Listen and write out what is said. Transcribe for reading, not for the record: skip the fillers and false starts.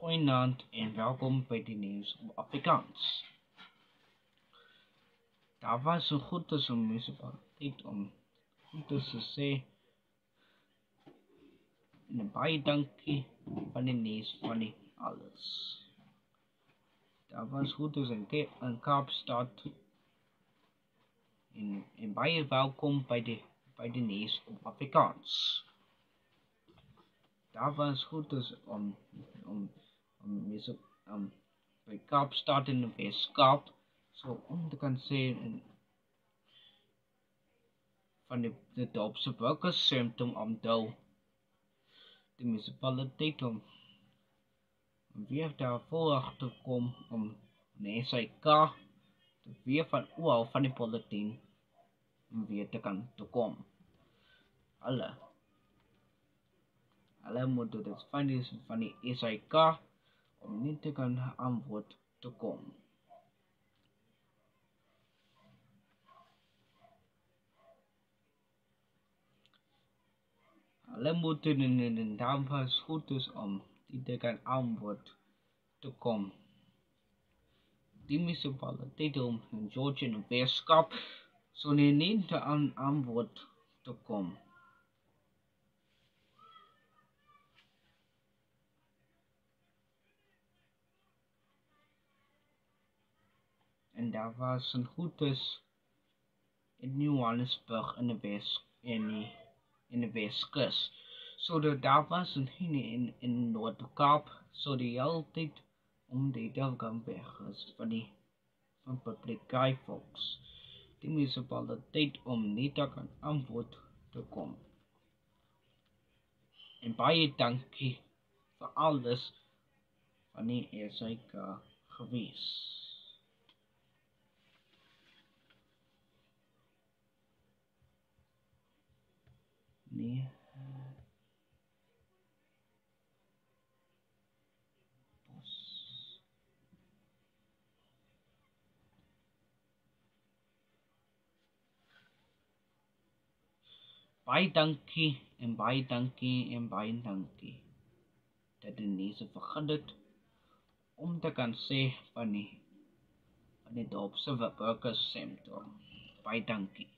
Goeienaand en welkom bij de nieuws op Afrikaans. Daar was een goed tussen municipaliteit om goed te zeggen en een baie dankie van de nieuws van die alles. Daar was goed tussen in Kaapstad en baie welkom bij de nieuws op Afrikaans. Daar was goed dus bij Kaapstad in de Weskaap, zo om te kan zien van de dorpse burgerscentrum om de municipaliteit om weer daarvoor te komen om de SAIK weer van oorlog van de politiek weer te kan te komen. Alle moeten dus van die SAIK om niet te kan antwoord te komen. Alle moeten in de daarvoor goed is om niet te kan antwoord te komen. Die municipaliteit om in Georgia en Weskaap zo niet te antwoord te komen. En daar was een goed is in Johannesburg in de Westkust. So daar was een in Noord-Kaap, so die altijd om die dag weg is van publieke volks. Die municipaliteit om niet te kan antwoord te komen. En baie dankie voor alles van die SAIK geweest. Nee. Baie dankie en baie dankie en baie dankie dat die mense vergun het om te kan sê van die dorpse burgerscentrum. Baie dankie.